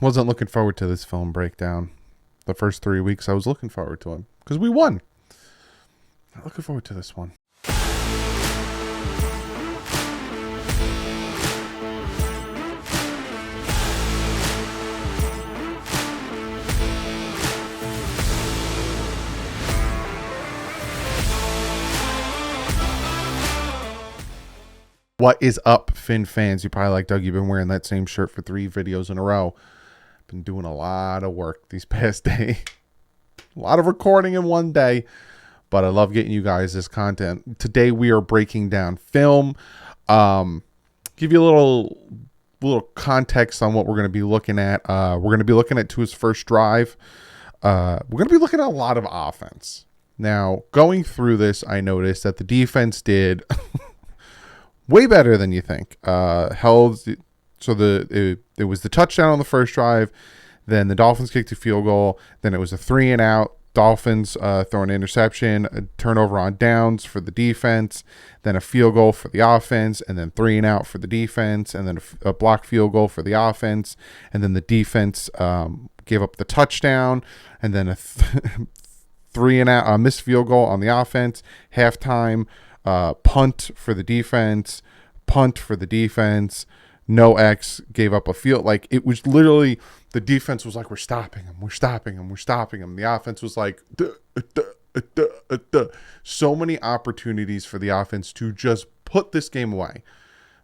Wasn't looking forward to this film breakdown. The first 3 weeks I was looking forward to him because we won. Not looking forward to this one. What is up, Finn fans? You probably like Doug. You've been wearing that same shirt for 3 videos in a row. Been doing a lot of work these past days. A lot of recording in one day. But I love getting you guys this content. Today we are breaking down film. Give you a little context on what we're going to be looking at. We're going to be looking at Tua's first drive. We're going to be looking at a lot of offense. Now, going through this, I noticed that the defense did way better than you think. It was the touchdown on the first drive, then the Dolphins kicked a field goal, then it was a 3-and-out. Dolphins throw an interception, a turnover on downs for the defense, then a field goal for the offense, and then 3-and-out for the defense, and then a blocked field goal for the offense, and then the defense gave up the touchdown, and then a 3-and-out missed field goal on the offense, halftime. Punt for the defense, no X, gave up a field. Like, it was literally, the defense was like, we're stopping him. The offense was like, so many opportunities for the offense to just put this game away.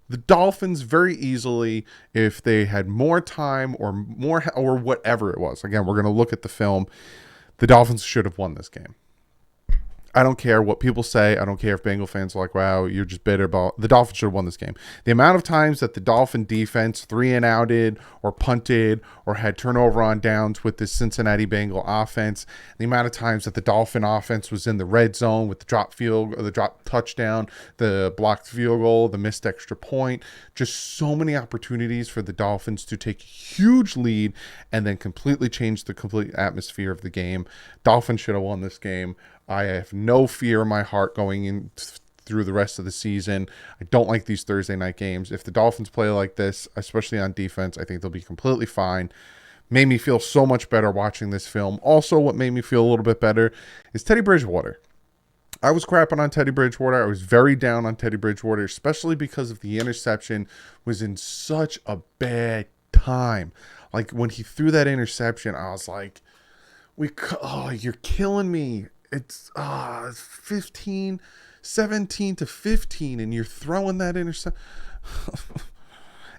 The Dolphins very easily, if they had more time or whatever it was, again, we're going to look at the film, the Dolphins should have won this game. I don't care what people say. I don't care if Bengal fans are like, wow, you're just bitter about. The Dolphins should have won this game. The amount of times that the Dolphin defense 3-and-outed or punted or had turnover on downs with the Cincinnati Bengal offense, the amount of times that the Dolphin offense was in the red zone with the drop field or the drop touchdown, the blocked field goal, the missed extra point, just so many opportunities for the Dolphins to take a huge lead and then completely change the complete atmosphere of the game. Dolphins should have won this game. I have no fear in my heart going in through the rest of the season. I don't like these Thursday night games. If the Dolphins play like this, especially on defense, I think they'll be completely fine. Made me feel so much better watching this film. Also, what made me feel a little bit better is Teddy Bridgewater. I was crapping on Teddy Bridgewater. I was very down on Teddy Bridgewater, especially because of the interception was in such a bad time. Like, when he threw that interception, I was like, you're killing me. It's 17 to 15, and you're throwing that intercept.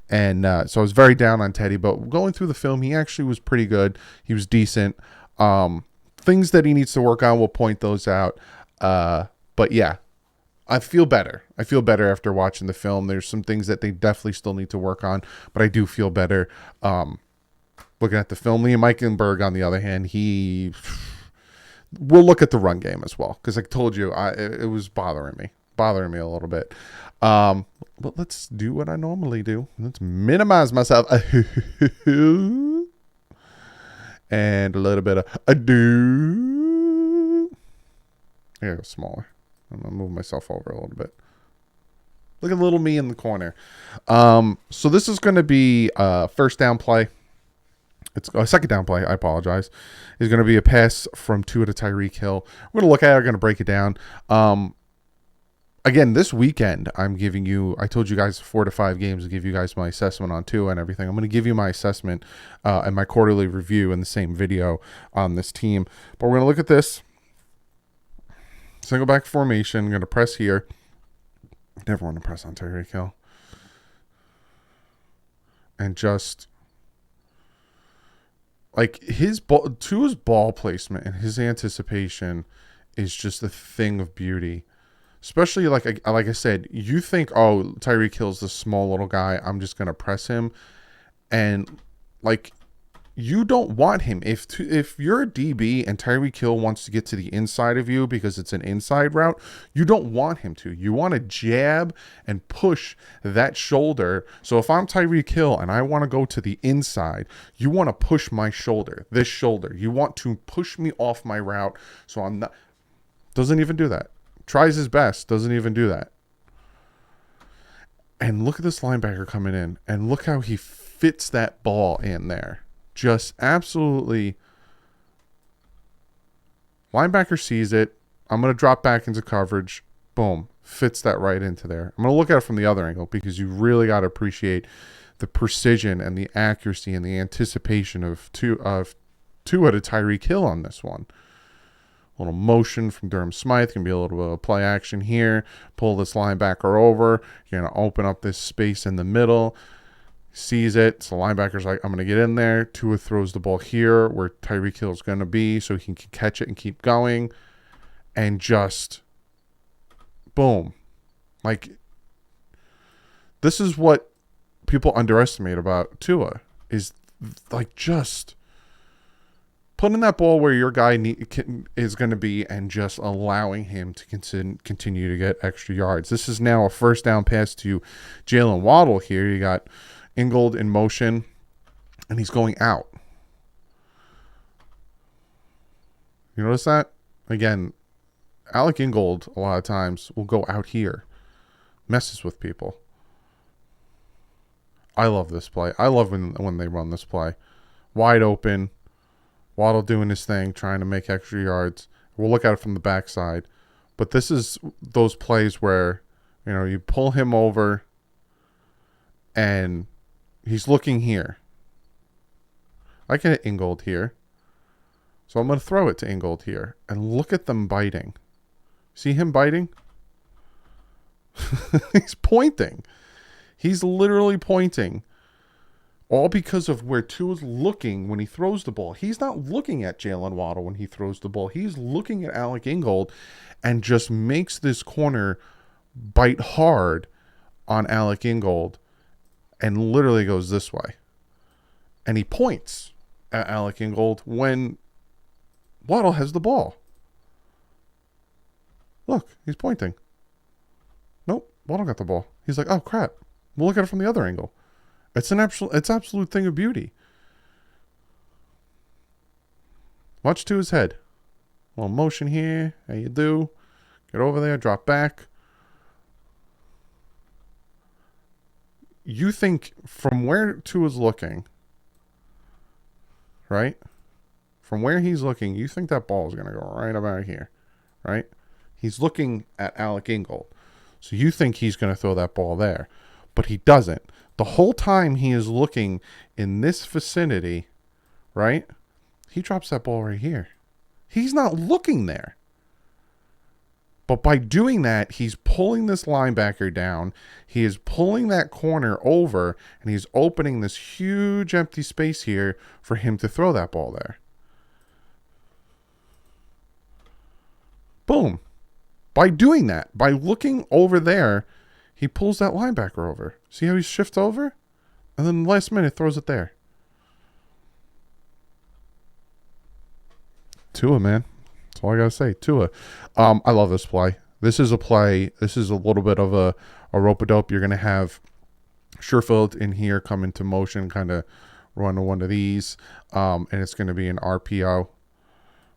And so I was very down on Teddy, but going through the film, he actually was pretty good. He was decent. Things that he needs to work on, we'll point those out. But yeah, I feel better. I feel better after watching the film. There's some things that they definitely still need to work on, but I do feel better looking at the film. Liam Eichenberg, on the other hand, we'll look at the run game as well, because I told you it was bothering me a little bit. But let's do what I normally do. Let's minimize myself and a little bit of ado. I gotta go smaller. I'm gonna move myself over a little bit. Look at little me in the corner. So this is going to be first down play. It's a second down play. I apologize. Is going to be a pass from Tua to Tyreek Hill. We're going to look at it. We're going to break it down. Again, this weekend, I'm giving you, I told you guys 4 to 5 games to give you guys my assessment on Tua and everything. I'm going to give you my assessment and my quarterly review in the same video on this team. But we're going to look at this. Single back formation. I'm going to press here. Never want to press on Tyreek Hill. And just, like, Tua's ball placement and his anticipation is just a thing of beauty. Especially, like I said, you think, oh, Tyreek Hill's this small little guy, I'm just going to press him. And, like, you don't want him. If you're a DB and Tyreek Hill wants to get to the inside of you because it's an inside route, you don't want him to. You want to jab and push that shoulder. So if I'm Tyreek Hill and I want to go to the inside, you want to push my shoulder, this shoulder. You want to push me off my route so I'm not. Doesn't even do that. Tries his best. Doesn't even do that. And look at this linebacker coming in. And look how he fits that ball in there. Just absolutely. Linebacker sees it. I'm going to drop back into coverage. Boom. Fits that right into there. I'm going to look at it from the other angle because you really got to appreciate the precision and the accuracy and the anticipation of Tua to Tyreek Hill on this one. A little motion from Durham Smythe. Can be a little bit of play action here. Pull this linebacker over. You're going to open up this space in the middle. Sees it. So linebacker's like, I'm going to get in there. Tua throws the ball here where Tyreek Hill is going to be so he can catch it and keep going. And just, boom. Like, this is what people underestimate about Tua is like just putting that ball where your guy is going to be and just allowing him to continue to get extra yards. This is now a first down pass to Jalen Waddle here. You got Ingold in motion, and he's going out. You notice that? Again, Alec Ingold a lot of times will go out here. Messes with people. I love this play. I love when they run this play. Wide open. Waddle doing his thing, trying to make extra yards. We'll look at it from the backside. But this is those plays where, you pull him over and he's looking here. I can hit Ingold here. So I'm going to throw it to Ingold here. And look at them biting. See him biting? He's pointing. He's literally pointing. All because of where Tua's looking when he throws the ball. He's not looking at Jalen Waddle when he throws the ball. He's looking at Alec Ingold and just makes this corner bite hard on Alec Ingold and literally goes this way. And he points at Alec Ingold when Waddle has the ball. Look, he's pointing. Nope, Waddle got the ball. He's like, oh crap. We'll look at it from the other angle. It's absolute thing of beauty. Watch to his head. A little motion here. How you do? Get over there. Drop back. You think from where Tua's looking, right? From where he's looking, you think that ball is going to go right about here, right? He's looking at Alec Ingold. So you think he's going to throw that ball there. But he doesn't. The whole time he is looking in this vicinity, right? He drops that ball right here. He's not looking there. But by doing that, he's pulling this linebacker down. He is pulling that corner over, and he's opening this huge empty space here for him to throw that ball there. Boom. By doing that, by looking over there, he pulls that linebacker over. See how he shifts over? And then last minute throws it there. Tua, man. That's all I got to say. Tua. I love this play. This is a play. This is a little bit of a rope-a-dope. You're going to have Sherfield in here come into motion, kind of run one of these. And it's going to be an RPO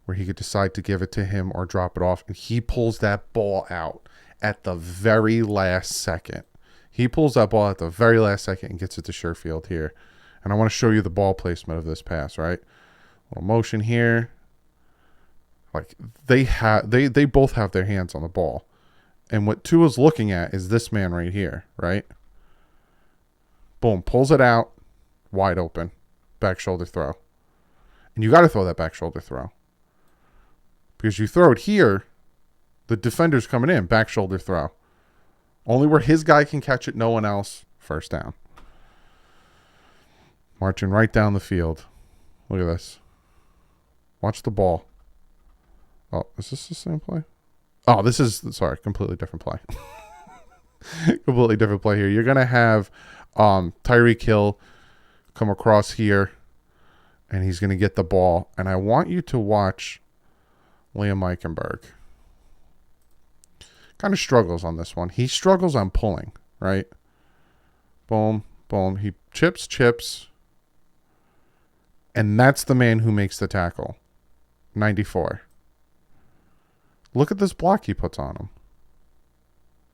where he could decide to give it to him or drop it off. And he pulls that ball out at the very last second. He pulls that ball at the very last second and gets it to Sherfield here. And I want to show you the ball placement of this pass, right? A little motion here. Like they both have their hands on the ball. And what Tua's looking at is this man right here, right? Boom, pulls it out, wide open, back shoulder throw. And you got to throw that back shoulder throw. Because you throw it here, the defender's coming in, back shoulder throw. Only where his guy can catch it, no one else, first down. Marching right down the field. Look at this. Watch the ball. Oh, is this the same play? Oh, this is, sorry, completely different play. Completely different play here. You're going to have Tyreek Hill come across here, and he's going to get the ball. And I want you to watch Liam Eichenberg. Kind of struggles on this one. He struggles on pulling, right? Boom, boom. He chips. And that's the man who makes the tackle. 94. Look at this block he puts on him.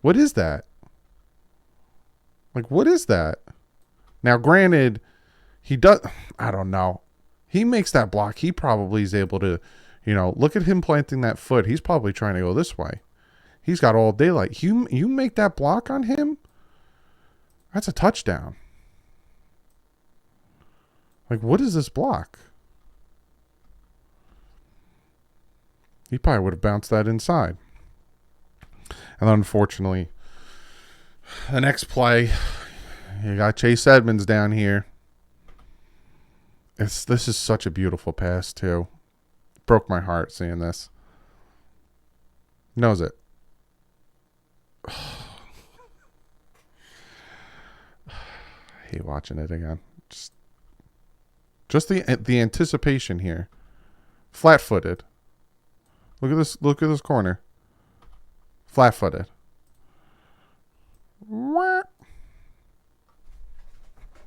What is that? Like, what is that? Now, granted, He does. I don't know. He makes that block. He probably is able to, look at him planting that foot. He's probably trying to go this way. He's got all daylight. You make that block on him, that's a touchdown. Like, what is this block? He probably would have bounced that inside. And unfortunately, the next play, you got Chase Edmonds down here. This is such a beautiful pass, too. Broke my heart seeing this. Knows it. I hate watching it again. Just the anticipation here. Flat-footed. Look at this corner. Flat-footed.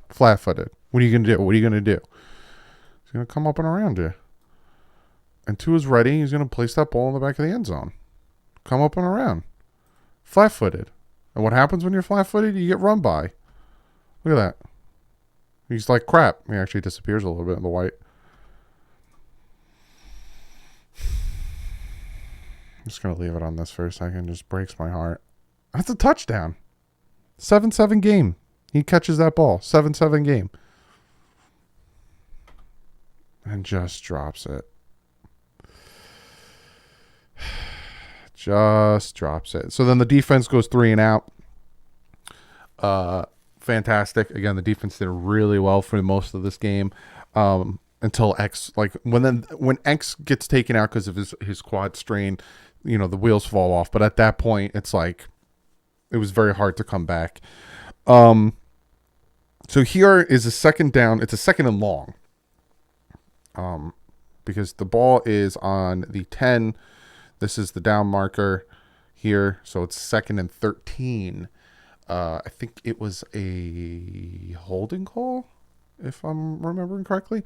Flat-footed. What are you going to do? What are you going to do? He's going to come up and around you. And Tua's ready. He's going to place that ball in the back of the end zone. Come up and around. Flat-footed. And what happens when you're flat-footed? You get run by. Look at that. He's like crap. He actually disappears a little bit in the white. I'm just going to leave it on this for a second. Just breaks my heart. That's a touchdown. 7-7 game. He catches that ball. 7-7 game. And just drops it. Just drops it. So then the defense goes 3 and out. Fantastic. Again, the defense did really well for most of this game. Until X, like when X gets taken out because of his quad strain, the wheels fall off. But at that point, it's like it was very hard to come back. So here is a second down. It's a second and long. Because the ball is on the 10. This is the down marker here. So it's 2nd and 13. I think it was a holding call, if I'm remembering correctly.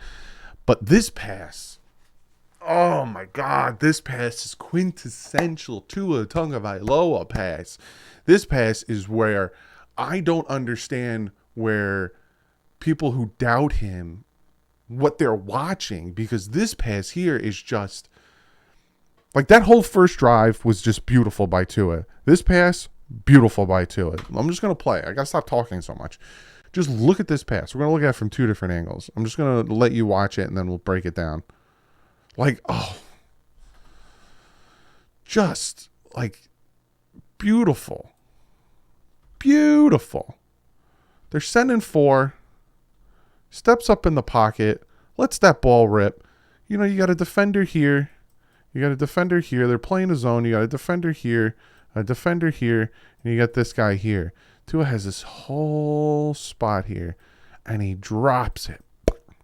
But this pass, oh my God, this pass is quintessential Tua Tagovailoa pass. This pass is where I don't understand where people who doubt him, what they're watching, because this pass here is just, like, that whole first drive was just beautiful by Tua. This pass, beautiful by Tua. I'm just going to play. I got to stop talking so much. Just look at this pass. We're going to look at it from 2 different angles. I'm just going to let you watch it, and then we'll break it down. Like, oh. Just, like, beautiful. Beautiful. They're sending 4. Steps up in the pocket. Lets that ball rip. You got a defender here. You got a defender here. They're playing a zone. You got a defender here. A defender here. And you got this guy here. Tua has this whole spot here, and he drops it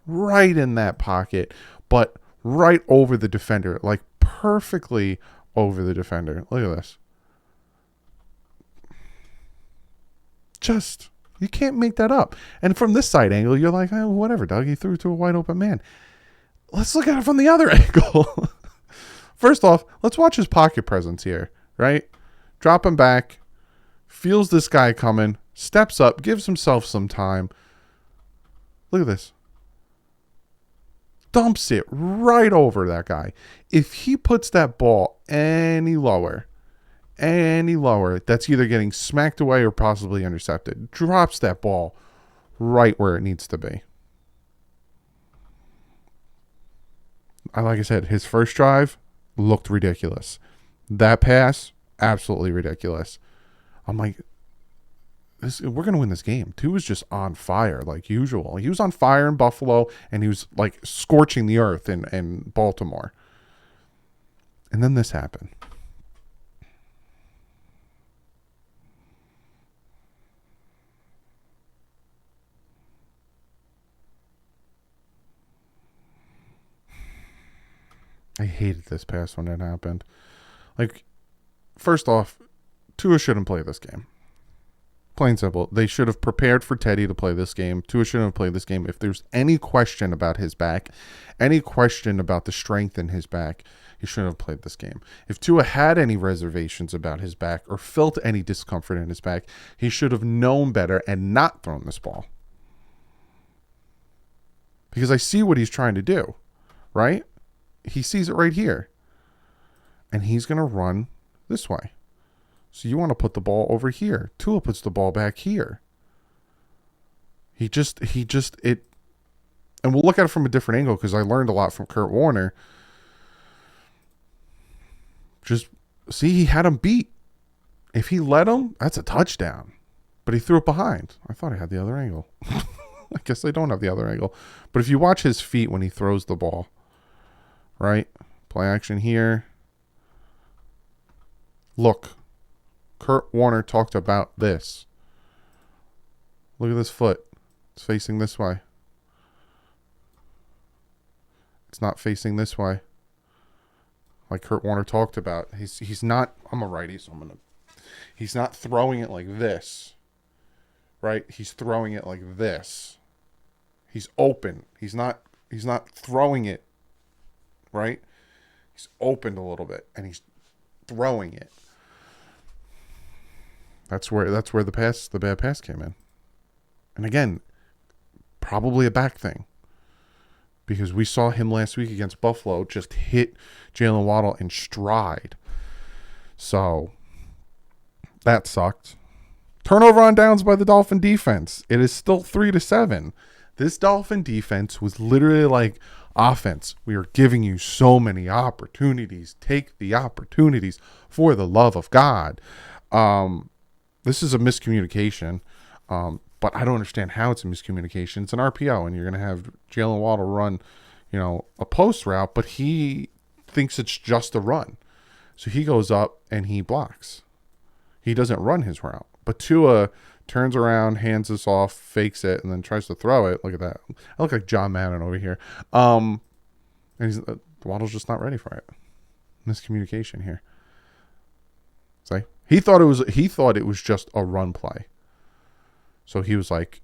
right in that pocket, but right over the defender, like perfectly over the defender. Look at this. Just, you can't make that up. And from this side angle, you're like, oh, whatever, Doug. He threw it to a wide open man. Let's look at it from the other angle. First off, let's watch his pocket presence here, right? Drop him back. Feels this guy coming, steps up, gives himself some time. Look at this. Dumps it right over that guy. If he puts that ball any lower, that's either getting smacked away or possibly intercepted. Drops that ball right where it needs to be. Like I said, his first drive looked ridiculous. That pass, absolutely ridiculous. I'm like, we're going to win this game. Tua was just on fire like usual. He was on fire in Buffalo, and he was like scorching the earth in Baltimore. And then this happened. I hated this pass when it happened. Like, first off, Tua shouldn't play this game. Plain simple. They should have prepared for Teddy to play this game. Tua shouldn't have played this game. If there's any question about his back, any question about the strength in his back, he shouldn't have played this game. If Tua had any reservations about his back or felt any discomfort in his back, he should have known better and not thrown this ball. because I see what he's trying to do, right? He sees it right here. And he's going to run this way. So you want to put the ball over here. Tua puts the ball back here. And we'll look at it from a different angle because I learned a lot from Kurt Warner. Just see, he had him beat. If he let him, that's a touchdown. But he threw it behind. I thought I had the other angle. I guess I don't have the other angle. But if you watch his feet when he throws the ball, right? Play action here. Look. Kurt Warner talked about this. Look at this foot. It's facing this way. It's not facing this way. Like Kurt Warner talked about. He's not, I'm a righty, so he's not throwing it like this. Right? He's throwing it like this. He's open. He's not throwing it. Right? He's opened a little bit and he's throwing it. That's where the bad pass came in. And again, probably a back thing. Because we saw him last week against Buffalo just hit Jalen Waddle in stride. So that sucked. Turnover on downs by the Dolphin defense. It is still 3-7. This Dolphin defense was literally like, offense, we are giving you so many opportunities. Take the opportunities for the love of God. This is a miscommunication, but I don't understand how it's a miscommunication. It's an RPO, and you're going to have Jalen Waddle run, a post route, but he thinks it's just a run. So he goes up and he blocks. He doesn't run his route. But Tua turns around, hands this off, fakes it, and then tries to throw it. Look at that. I look like John Madden over here. And Waddle's just not ready for it. Miscommunication here. See? He thought it was just a run play. So he was like,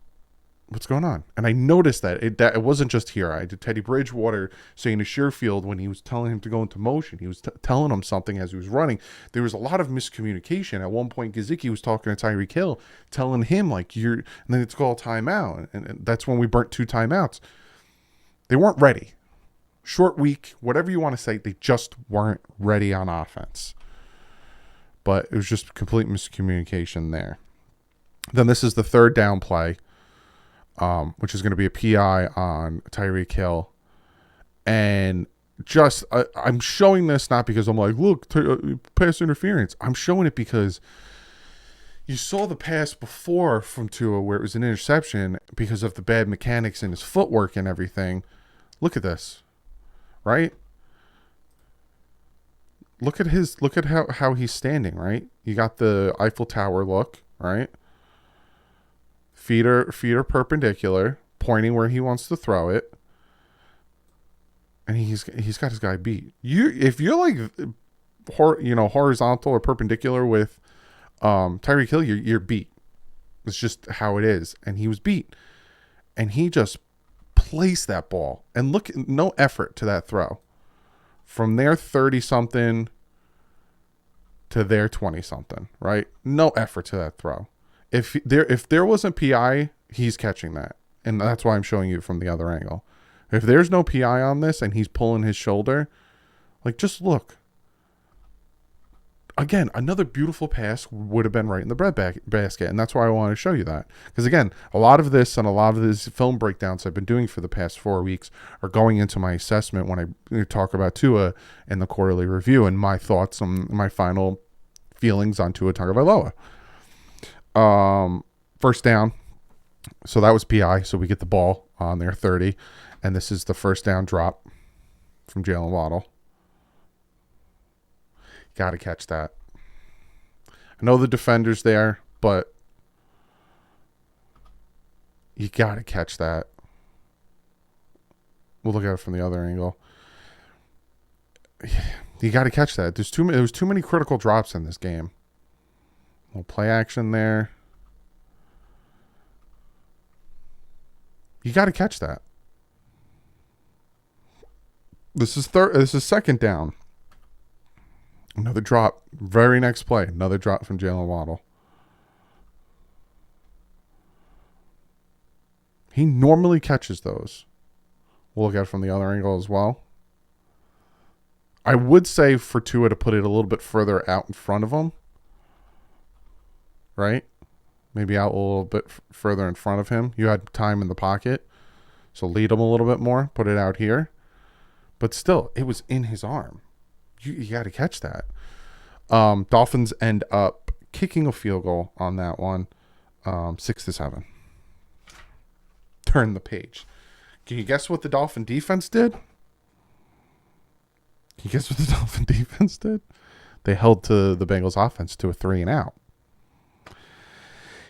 what's going on? And I noticed that it wasn't just here. I did Teddy Bridgewater saying to Sherfield when he was telling him to go into motion. He was telling him something as he was running. There was a lot of miscommunication. At one point, Gesicki was talking to Tyreek Hill, telling him and then it's called timeout. And that's when we burnt 2 timeouts. They weren't ready. Short week, whatever you want to say, they just weren't ready on offense. But it was just complete miscommunication there. Then this is the 3rd down play, which is going to be a PI on Tyreek Hill. And just, I'm showing this not because I'm like, look, pass interference. I'm showing it because you saw the pass before from Tua where it was an interception because of the bad mechanics in his footwork and everything. Look at this, right? Look at how he's standing, right? You got the Eiffel Tower look, right? Feet are perpendicular, pointing where he wants to throw it. And he's got his guy beat. If you're like horizontal or perpendicular with Tyreek Hill, you're beat. It's just how it is. And he was beat. And he just placed that ball. And look, no effort to that throw. From their 30-something to their 20-something, right? No effort to that throw. If there wasn't PI, he's catching that. And that's why I'm showing you from the other angle. If there's no PI on this and he's pulling his shoulder, like just look. Again, another beautiful pass would have been right in the breadbasket. And that's why I want to show you that. Because again, a lot of this and a lot of these film breakdowns I've been doing for the past 4 weeks are going into my assessment when I talk about Tua in the quarterly review and my thoughts on my final feelings on Tua Tagovailoa. First down. So that was PI. So we get the ball on their 30. And this is the first down drop from Jalen Waddle. Got to catch that. I know the defender's there, but you got to catch that. We'll look at it from the other angle. You got to catch that. There was too many critical drops in this game. Little play action there. You got to catch that. This is second down. Another drop. Very next play. Another drop from Jalen Waddle. He normally catches those. We'll look at it from the other angle as well. I would say for Tua to put it a little bit further out in front of him. Right? Maybe out a little bit further in front of him. You had time in the pocket. So lead him a little bit more. Put it out here. But still, it was in his arm. You got to catch that. Dolphins end up kicking a field goal on that one. 6-7. Turn the page. Can you guess what the Dolphin defense did? Can you guess what the Dolphin defense did? They held to the Bengals offense to a 3-and-out.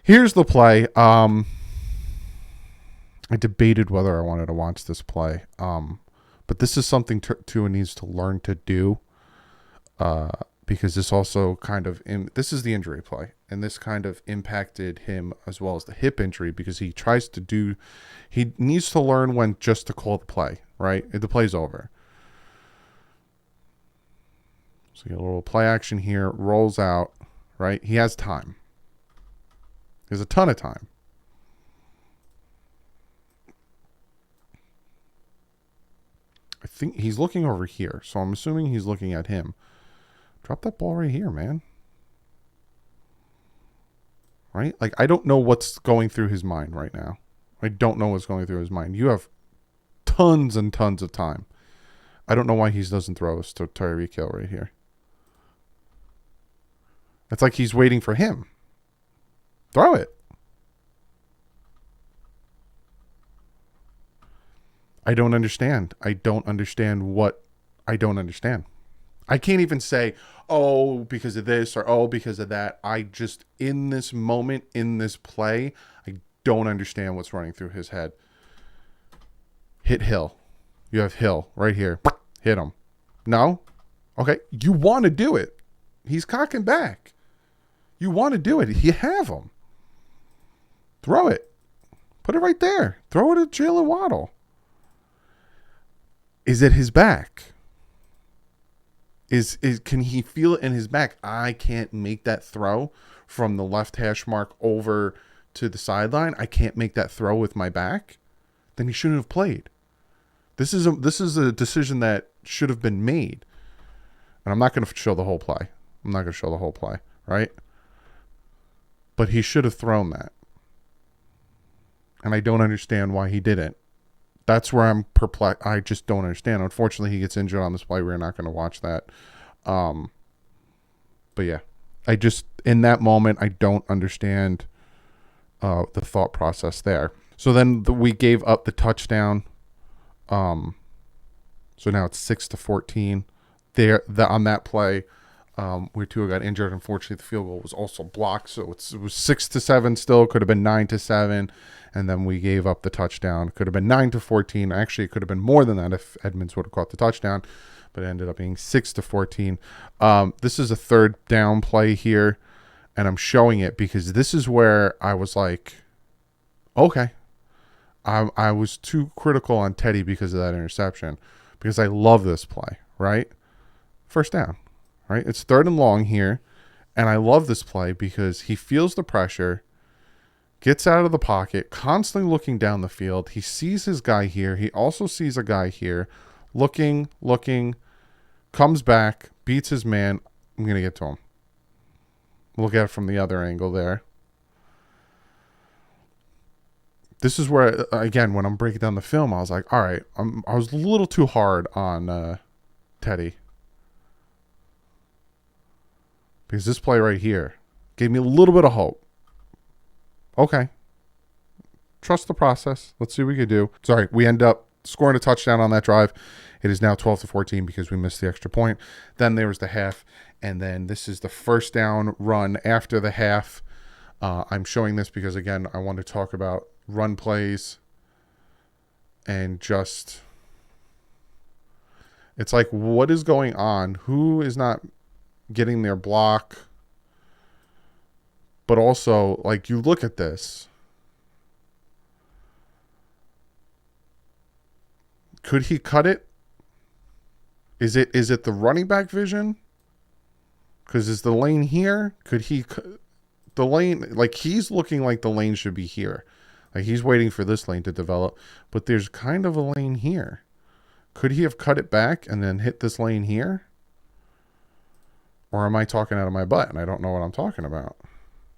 Here's the play. I debated whether I wanted to watch this play. But this is something Tua needs to learn to do. Because this also kind of, this is the injury play. And this kind of impacted him as well as the hip injury. Because he needs to learn when just to call the play. Right? The play's over. So you get a little play action here. Rolls out. Right? He has time. There's a ton of time. I think he's looking over here. So I'm assuming he's looking at him. Drop that ball right here, man. Right? Like, I don't know what's going through his mind right now. I don't know what's going through his mind. You have tons and tons of time. I don't know why he doesn't throw us to Tyreek Hill right here. It's like he's waiting for him. Throw it. I don't understand. I don't understand what I don't understand. I can't even say, oh, because of this or oh, because of that. I just, in this moment, in this play, I don't understand what's running through his head. Hit Hill. You have Hill right here. Hit him. No? Okay. You want to do it. He's cocking back. You want to do it. You have him. Throw it. Put it right there. Throw it at Jalen Waddle. Is it his back? Can he feel it in his back? I can't make that throw from the left hash mark over to the sideline. I can't make that throw with my back. Then he shouldn't have played. This is a decision that should have been made. And I'm not going to show the whole play. Right? But he should have thrown that. And I don't understand why he didn't. That's where I'm perplexed. I just don't understand. Unfortunately, he gets injured on this play. We're not going to watch that. But yeah, in that moment, I don't understand the thought process there. So then we gave up the touchdown. So now it's 6-14. On that play, where Tua got injured. Unfortunately, the field goal was also blocked. So it was 6-7 still. Could have been 9-7. And then we gave up the touchdown. Could have been 9-14. Actually, it could have been more than that if Edmonds would have caught the touchdown. But it ended up being 6-14. This is a third down play here. And I'm showing it because this is where I was like, okay. I was too critical on Teddy because of that interception. Because I love this play, right? First down, right? It's 3rd and long here. And I love this play because he feels the pressure. Gets out of the pocket, constantly looking down the field. He sees his guy here. He also sees a guy here. Looking, comes back, beats his man. I'm going to get to him. Look at it from the other angle there. This is where, again, when I'm breaking down the film, I was like, all right, I was a little too hard on Teddy. Because this play right here gave me a little bit of hope. Okay. Trust the process. Let's see what we can do. Sorry, we end up scoring a touchdown on that drive. It is now 12-14 because we missed the extra point. Then there was the half. And then this is the first down run after the half. I'm showing this because, again, I want to talk about run plays and just... It's like, what is going on? Who is not getting their block? But also, like, you look at this. Could he cut it? Is it the running back vision? Because is the lane here? Could he... The lane... Like, he's looking like the lane should be here. Like he's waiting for this lane to develop, but there's kind of a lane here. Could he have cut it back and then hit this lane here? Or am I talking out of my butt and I don't know what I'm talking about?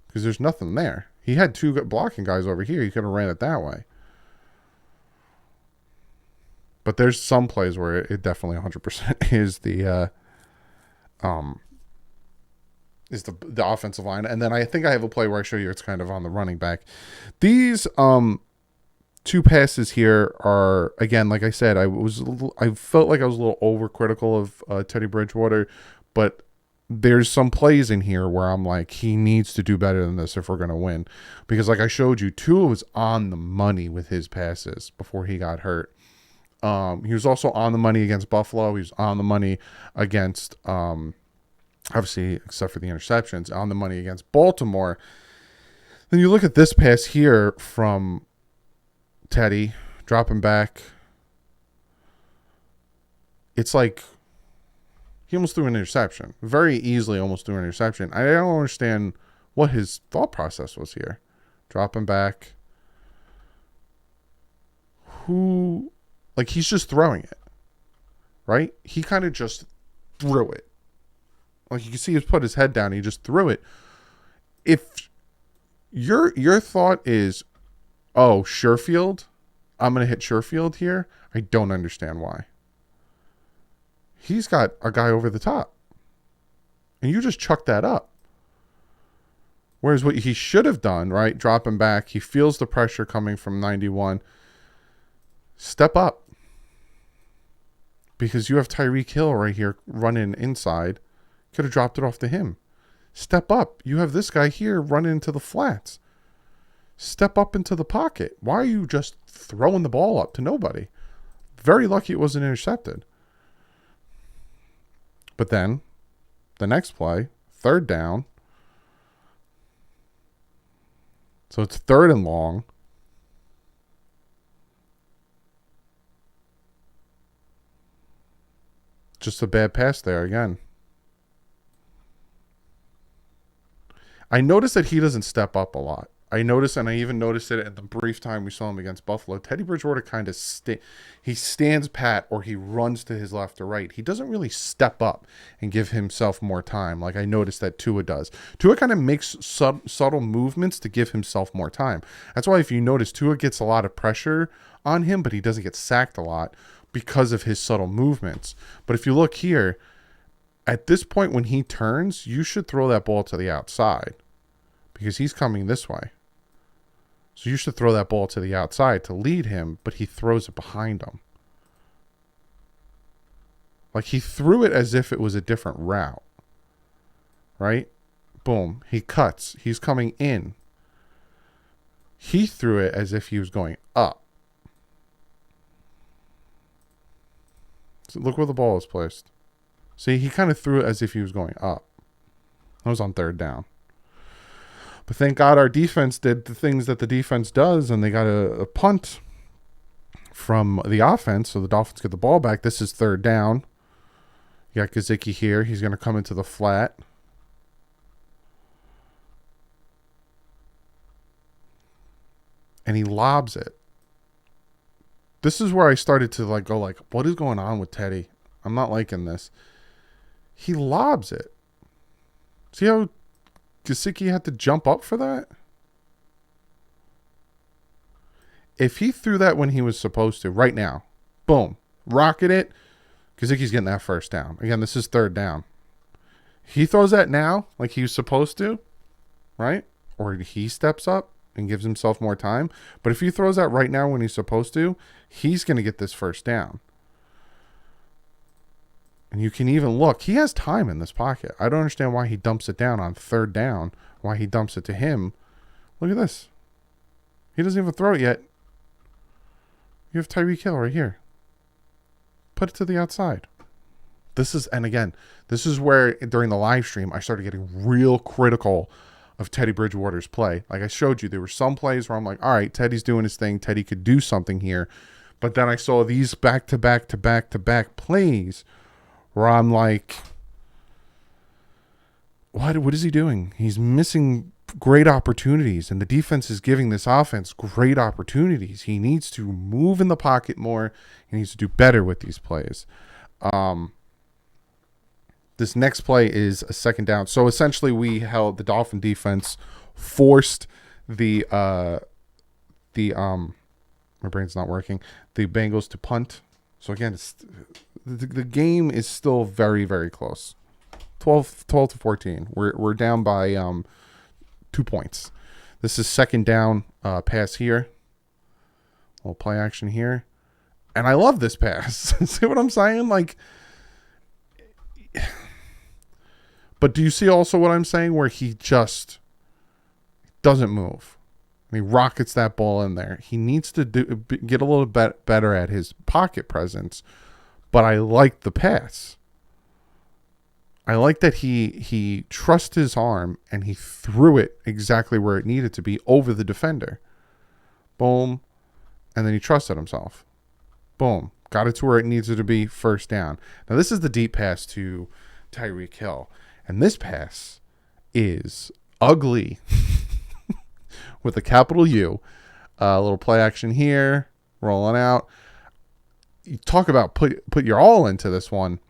Because there's nothing there. He had two good blocking guys over here. He could have ran it that way. But there's some plays where it definitely 100% is the offensive line. And then I think I have a play where I show you it's kind of on the running back. These two passes here are, again, like I said, I felt like I was a little overcritical of Teddy Bridgewater, but there's some plays in here where I'm like, he needs to do better than this if we're going to win. Because like I showed you, Tua was on the money with his passes before he got hurt. He was also on the money against Buffalo. He was on the money against, obviously, except for the interceptions, on the money against Baltimore. Then you look at this pass here from Teddy, dropping back. It's like he almost threw an interception. Very easily almost threw an interception. I don't understand what his thought process was here. Dropping back. Like he's just throwing it. Right? He kind of just threw it. Like you can see he's put his head down. He just threw it. If your thought is, oh, Sherfield, I'm going to hit Sherfield here, I don't understand why. He's got a guy over the top. And you just chuck that up. Whereas what he should have done, right, dropping back, he feels the pressure coming from 91. Step up. Because you have Tyreek Hill right here running inside. Could have dropped it off to him. Step up. You have this guy here running into the flats. Step up into the pocket. Why are you just throwing the ball up to nobody? Very lucky it wasn't intercepted. But then, the next play, third down. So it's third and long. Just a bad pass there again. I noticed that he doesn't step up a lot. I noticed, and I even noticed it in the brief time we saw him against Buffalo. Teddy Bridgewater kind of he stands pat or he runs to his left or right. He doesn't really step up and give himself more time like I noticed that Tua does. Tua kind of makes subtle movements to give himself more time. That's why if you notice, Tua gets a lot of pressure on him, but he doesn't get sacked a lot because of his subtle movements. But if you look here, at this point when he turns, you should throw that ball to the outside because he's coming this way. So you should throw that ball to the outside to lead him, but he throws it behind him. Like he threw it as if it was a different route. Right? Boom. He cuts. He's coming in. He threw it as if he was going up. So look where the ball is placed. See, he kind of threw it as if he was going up. That was on third down. But thank God our defense did the things that the defense does, and they got a punt from the offense, so the Dolphins get the ball back. This is third down. You got Gesicki here. He's going to come into the flat. And he lobs it. This is where I started to go what is going on with Teddy? I'm not liking this. He lobs it. See how Gesicki had to jump up for that? If he threw that when he was supposed to, right now, boom, rocket it, Gesicki's getting that first down. Again, this is third down. He throws that now like he was supposed to, right? Or he steps up and gives himself more time. But if he throws that right now when he's supposed to, he's going to get this first down. And you can even look. He has time in this pocket. I don't understand why he dumps it down on third down. Why he dumps it to him. Look at this. He doesn't even throw it yet. You have Tyreek Hill right here. Put it to the outside. This is where during the live stream I started getting real critical of Teddy Bridgewater's play. Like I showed you, there were some plays where I'm like, all right, Teddy's doing his thing. Teddy could do something here. But then I saw these back-to-back plays where I'm like, what is he doing? He's missing great opportunities, and the defense is giving this offense great opportunities. He needs to move in the pocket more. He needs to do better with these plays. This next play is a second down. So essentially we held the Dolphin defense, forced the my brain's not working, the Bengals to punt. So again, the game is still very, very close. 12 to 14. We're down by 2 points. This is second down, pass here. Little play action here. And I love this pass. See what I'm saying? Like, but do you see also what I'm saying, where he just doesn't move? And he rockets that ball in there. He needs to get a little bit better at his pocket presence. But I like the pass. I like that he trusted his arm and he threw it exactly where it needed to be, over the defender. Boom. And then he trusted himself. Boom. Got it to where it needed to be, first down. Now this is the deep pass to Tyreek Hill. And this pass is ugly with a capital U. A little play action here, rolling out. You talk about put your all into this one.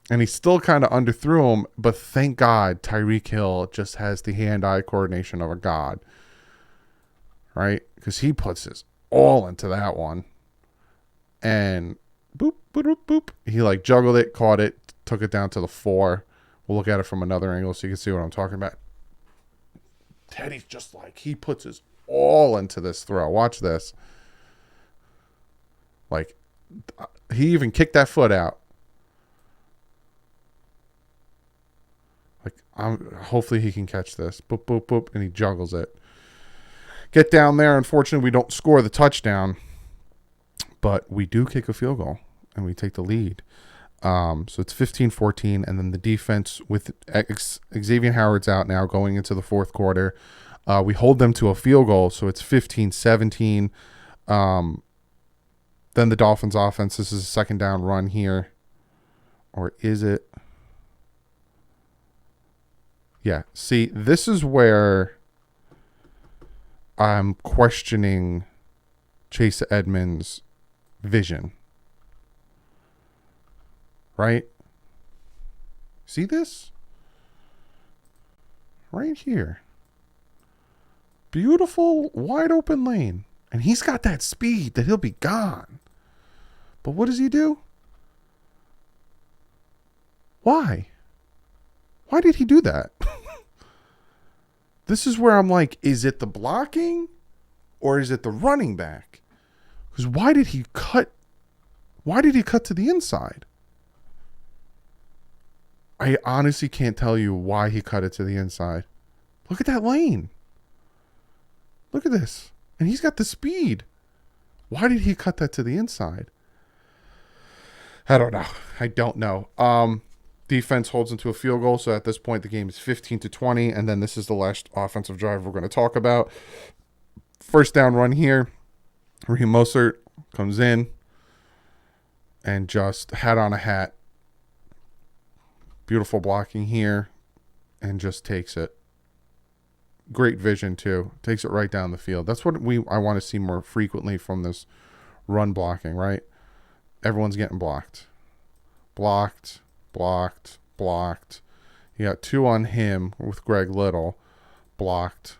And he still kind of underthrew him, but thank God Tyreek Hill just has the hand-eye coordination of a god, right? Because he puts his all into that one. And boop, boop, boop, boop. He like juggled it, caught it, took it down to the 4. We'll look at it from another angle so you can see what I'm talking about. Teddy's just like, he puts his all into this throw. Watch this. Like, he even kicked that foot out. Like, hopefully he can catch this. Boop, boop, boop. And he juggles it. Get down there. Unfortunately, we don't score the touchdown. But we do kick a field goal. And we take the lead. So it's 15-14. And then the defense with Xavier Howard's out now going into the fourth quarter. We hold them to a field goal. So it's 15-17. Then the Dolphins offense. This is a second down run here. Or is it? Yeah, see, this is where I'm questioning Chase Edmonds' vision. Right? See this? Right here. Beautiful, wide open lane. And he's got that speed that he'll be gone. But what does he do? Why? Why did he do that? This is where I'm like, is it the blocking or is it the running back? Because why did he cut to the inside? I honestly can't tell you why he cut it to the inside. Look at that lane. Look at this. And he's got the speed. Why did he cut that to the inside? I don't know. Defense holds into a field goal, so at this point the game is 15-20, and then this is the last offensive drive we're going to talk about. First down run here. Raheem Mostert comes in and just hat on a hat. Beautiful blocking here, and just takes it. Great vision too. Takes it right down the field. That's what I want to see more frequently from this run blocking, right? Everyone's getting blocked. Blocked. You got 2 on him with Greg Little. Blocked.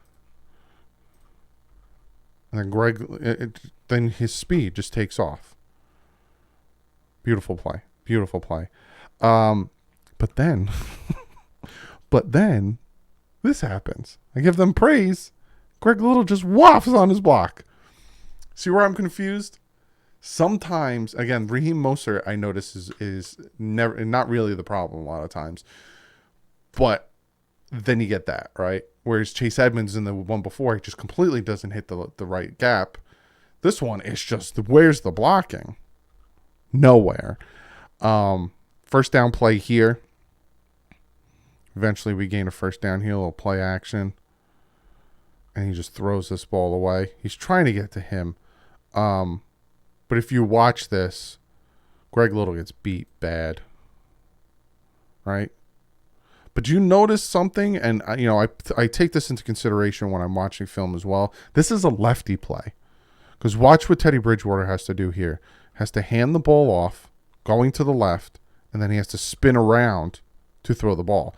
And then then his speed just takes off. Beautiful play. But then this happens. I give them praise. Greg Little just wafts on his block. See where I'm confused? Sometimes, again, Raheem Mostert, I notice is never, not really the problem a lot of times. But then you get that, right? Whereas Chase Edmonds in the one before, he just completely doesn't hit the right gap. This one is just, where's the blocking? Nowhere. First down play here. Eventually we gain a first down here, a little play action. And he just throws this ball away. He's trying to get to him. But if you watch this, Greg Little gets beat bad. Right? But you notice something, and I take this into consideration when I'm watching film as well. This is a lefty play. Because watch what Teddy Bridgewater has to do here. Has to hand the ball off, going to the left, and then he has to spin around to throw the ball.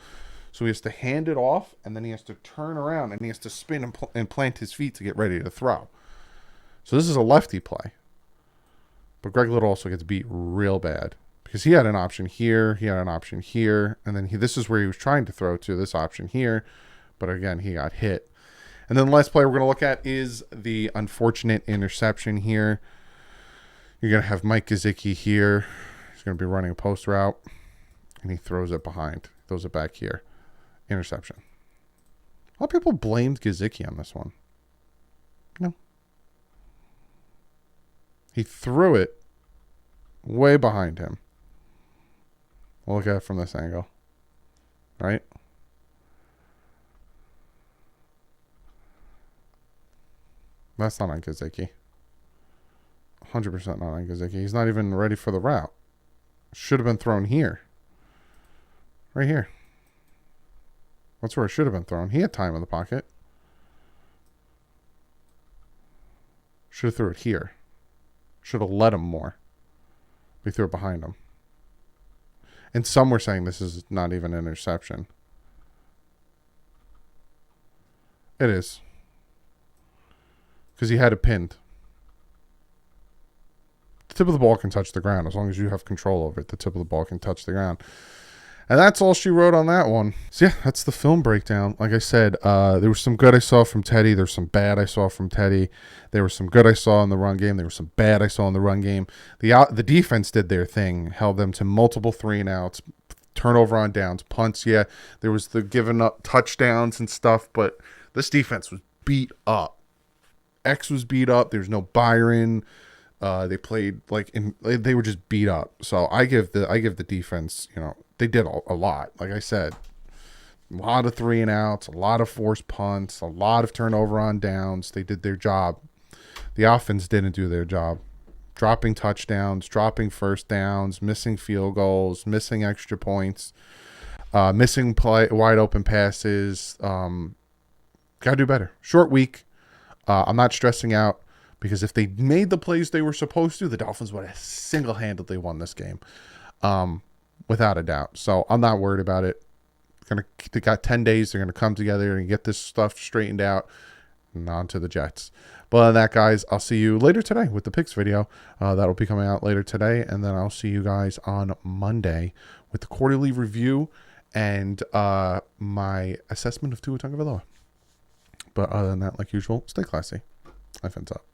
So he has to hand it off, and then he has to turn around, and he has to spin and plant his feet to get ready to throw. So this is a lefty play. But Greg Little also gets beat real bad. Because he had an option here, he had an option here, and then this is where he was trying to throw to, this option here. But again, he got hit. And then the last play we're going to look at is the unfortunate interception here. You're going to have Mike Gesicki here. He's going to be running a post route, and he throws it behind. Throws it back here. Interception. A lot of people blamed Gesicki on this one. No. He threw it way behind him. We'll look at it from this angle. Right? That's not on Gesicki. 100% not on Gesicki. He's not even ready for the route. Should have been thrown here. Right here. That's where it should have been thrown. He had time in the pocket. Should have threw it here. Should have let him more. We threw it behind him. And some were saying this is not even an interception. It is. Because he had it pinned. The tip of the ball can touch the ground. As long as you have control over it, the tip of the ball can touch the ground. And that's all she wrote on that one. So yeah, that's the film breakdown. Like I said, there was some good I saw from Teddy. There was some bad I saw from Teddy. There was some good I saw in the run game. There was some bad I saw in the run game. The defense did their thing, held them to multiple 3-and-outs, turnover on downs, punts. Yeah, there was the giving up touchdowns and stuff, but this defense was beat up. X was beat up. There's no Byron. They played they were just beat up. So I give the defense, they did a lot. Like I said, a lot of 3-and-outs, a lot of forced punts, a lot of turnover on downs. They did their job. The offense didn't do their job. Dropping touchdowns, dropping first downs, missing field goals, missing extra points, missing wide open passes. Gotta do better. Short week. I'm not stressing out because if they made the plays they were supposed to, the Dolphins would have single-handedly won this game, without a doubt. So I'm not worried about it. They got 10 days. They're going to come together and get this stuff straightened out and on to the Jets. But other than that, guys, I'll see you later today with the picks video. That'll be coming out later today. And then I'll see you guys on Monday with the quarterly review and my assessment of Tua Tagovailoa. But other than that, like usual, stay classy. Life ends up.